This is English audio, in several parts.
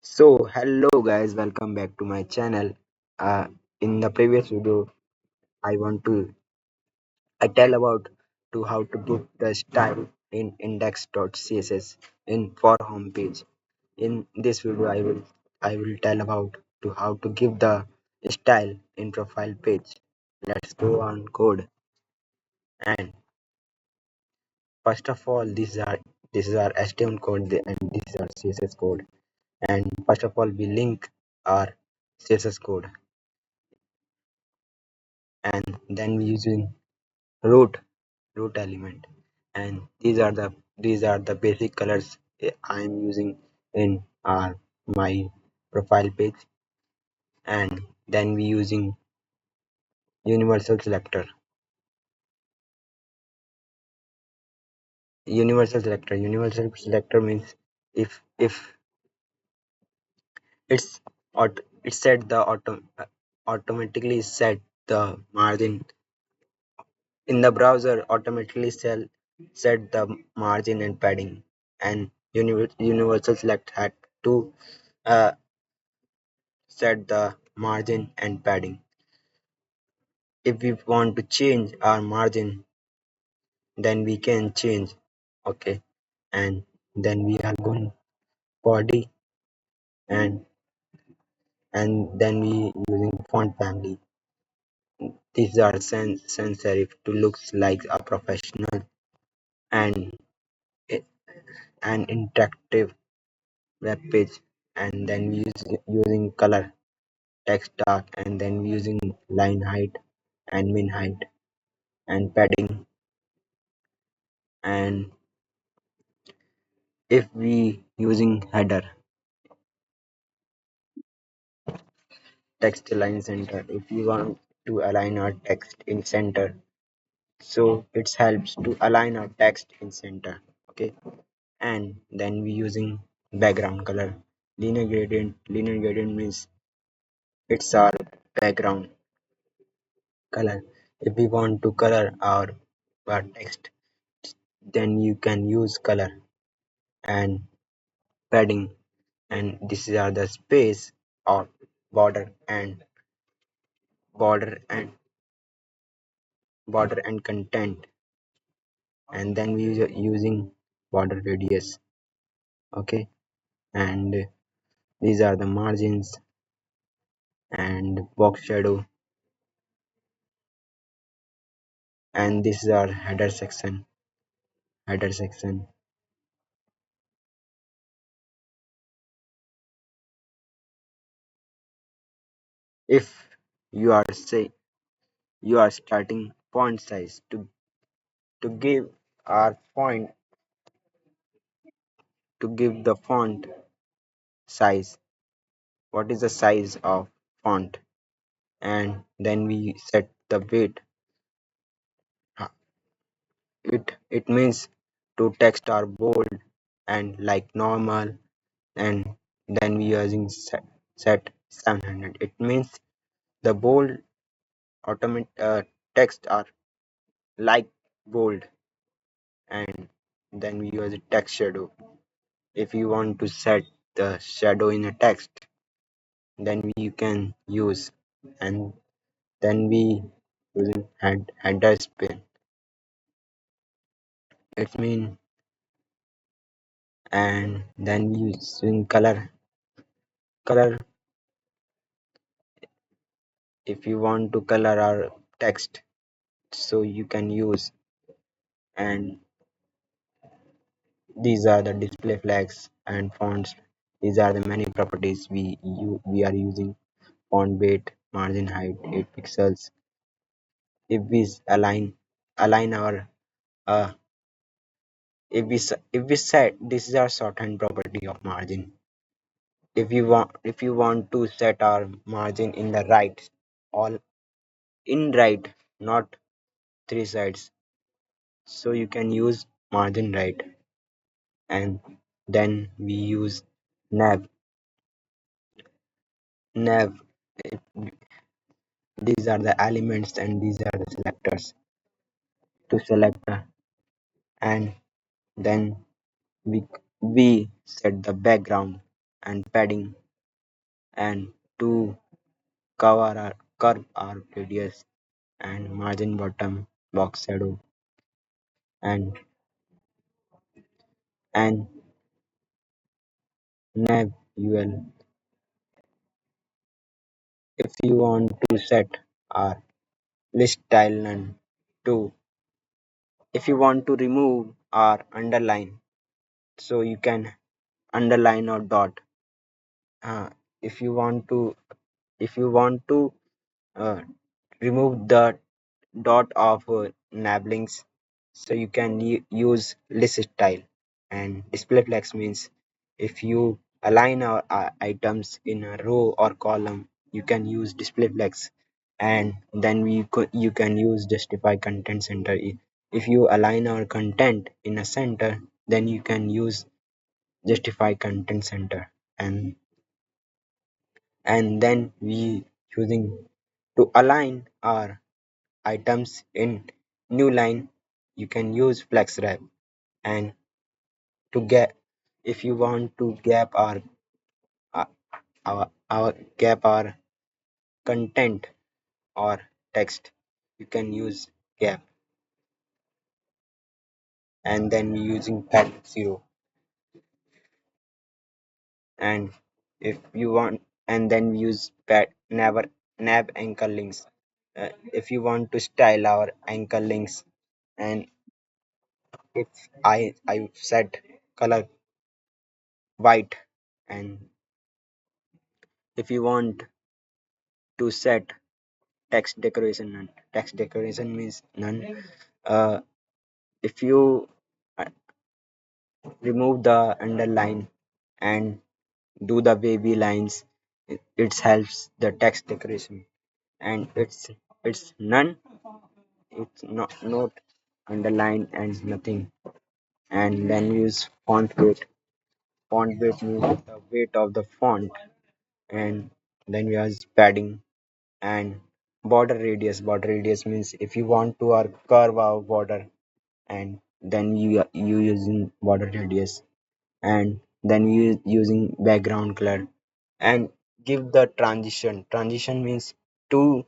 So hello guys, welcome back to my channel. In the previous video, I want to I tell about to how to give the style in index.css in for home page. In this video, I will tell about to how to give the style in profile page. Let's go on code. And first of all, this is our HTML code and this is our CSS code. And first of all, we link our CSS code and then we using root element, and these are the basic colors I am using in our my profile page. And then we using universal selector means if it set the automatically set the margin in the browser, automatically set the margin and padding. And universal select had to uh, set the margin and padding. If we want to change our margin, then we can change. Okay, and then we are going body, and then we using font family. These are sans serif to looks like a professional and an interactive web page. And then we using color text dark, and then we using line height and min height and padding. And if we using header text align center, if we want to align our text in center, so it helps to align our text in center. Okay, and then we using background color linear gradient means it's our background color. If we want to color our text, then you can use color and padding. And these are the space or border and border and border and content. And then we using border radius. Okay, and these are the margins and box shadow, and this is our header section. If you are say you are starting font size to give our font to give the font size, what is the size of font, and then we set the weight. It means to text are bold and like normal, and then we using set 700. It means the bold automatic text are like bold. And then we use a text shadow. If you want to set the shadow in a text, then you can use. And then we using header spin. It mean, and then we using color. If you want to color our text, so you can use. And these are the display flags and fonts. These are the many properties we are using. Font weight, margin height 8 pixels. If we align our uh if we set, this is our shorthand property of margin. If you want to set our margin in the right, all in right, not three sides, so you can use margin right. And then we use nav. These are the elements and these are the selectors to select and then we we set the background. and padding, and to curve our radius and margin bottom box shadow, and and nav ul. If you want to set our list style none. 2. If you want to remove our underline, so you can underline or dot. uh, if you want to if you want to uh, remove the dot of nabblings, so you can use list style. And display flex means if you align our items in a row or column, you can use display flex. And then you can use justify content center. If you align our content in a center, then you can use justify content center. And then we using to align our items in new line, you can use flex wrap. And to get, if you want to gap uh, our gap our content or text, you can use gap. And then we using padding 0. And if you want, and then we use never nav anchor links. If you want to style our anchor links, and if I set color white. And if you want to set text decoration none. Text decoration means none. uh, if you uh, remove the underline and do the wavy lines, it helps the text decoration. And it's none. It's not underline and nothing. And then use font weight. Font weight means the weight of the font. And then we use padding and border radius. Border radius means if you want to curve our border, and then you using border radius. And then you using background color. And give the transition means to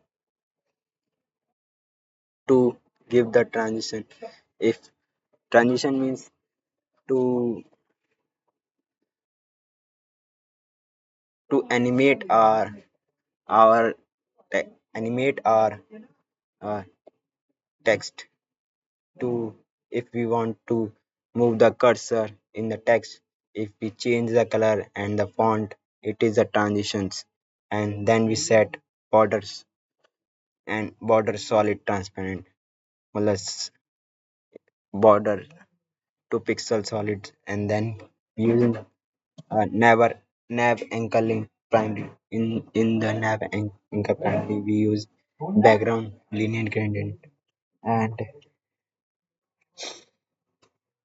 give the transition. If transition means to animate our animate our uh, text. To if we want to move the cursor in the text, if we change the color and the font, it is the transitions. And then we set borders, and border solid transparent plus border to pixel solid. And then using never nav anchor link primary. In the anchor primary, we use background linear gradient. And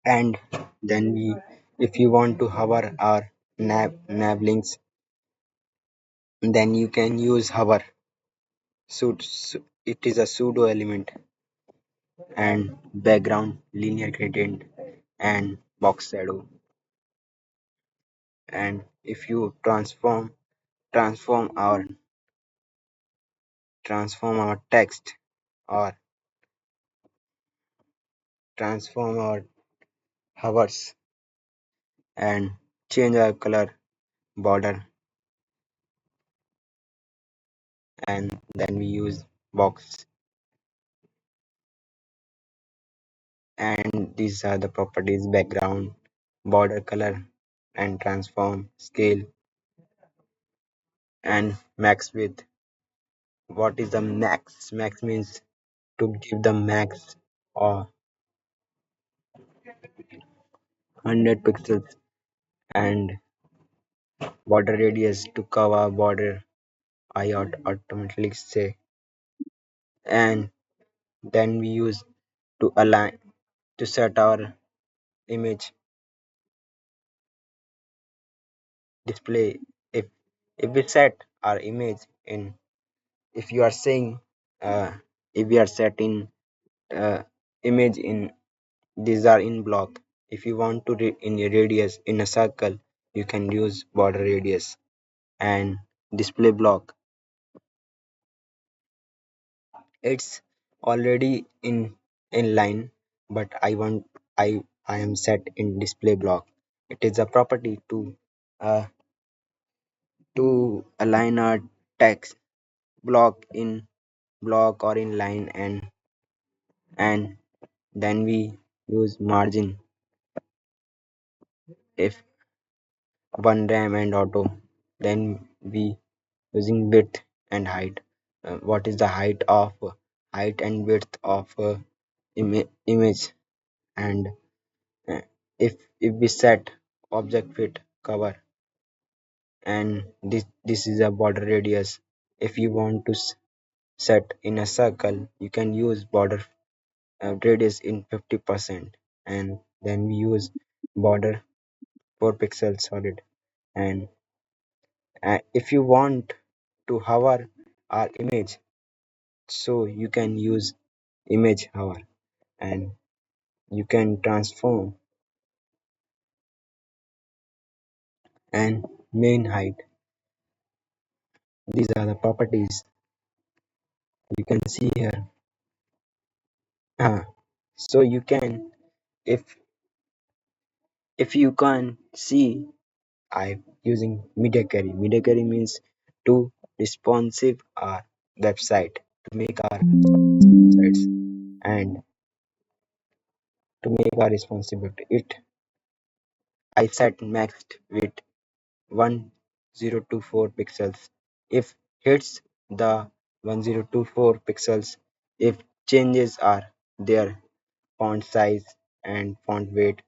and then we, if you want to hover our nav links, then you can use hover. It is a pseudo element. And background linear gradient and box shadow. And if you transform our text, or transform our hovers, and change our color border, and then we use box. And these are the properties: background, border color, and transform, scale, and max width. What is the max means to give the max or 100 pixels. And border radius to cover border, I automatically say. And then we use to align, to set our image display. If if we set our image in, if you are saying, uh, if we are setting image in, these are in block. If you want to in a radius in a circle, you can use border radius. And display block, it's already in line, but I am set in display block. It is a property uh, to align a text block in block or in line, and then we use margin if one ram and auto, then we using width and height. What is the height and width of image, and uh, if we set object width cover, and this is a border radius. If you want to set in a circle, you can use border radius in 50%, and then we use border 4 pixel solid. And if you want to hover our image, so you can use image hover, and you can transform and main height. These are the properties you can see here. So you can, if you can see, I'm using media query. Media query means to responsive our website, to make our websites, and to make our responsive it. I set maxed with 1024 pixels. If hits the 1024 pixels, if changes are there, font size and font weight.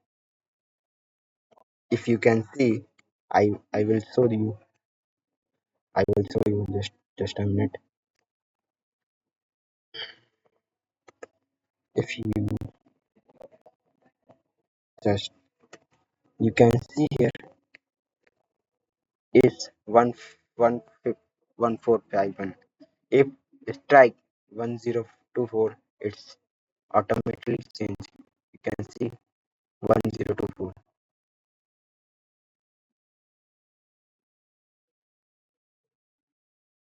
If you can see, I will show you. I will show you just a minute. If you just, you can see here is 1451. If strike 1024, it's automatically change. You can see 1024,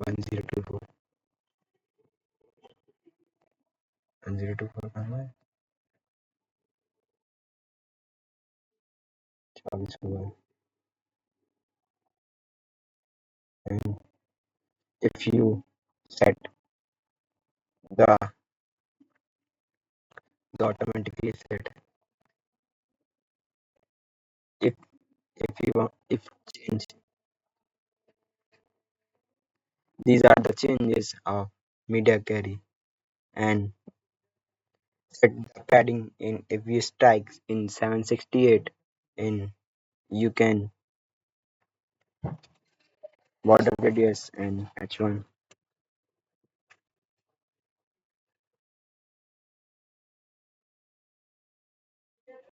1024, 1024 कहाँ है? 24 हुआ है. And if you set the automatically set, if you want, if change, these are the changes of media query. And set the padding in, if you strike in 768, in you can border radius and h1.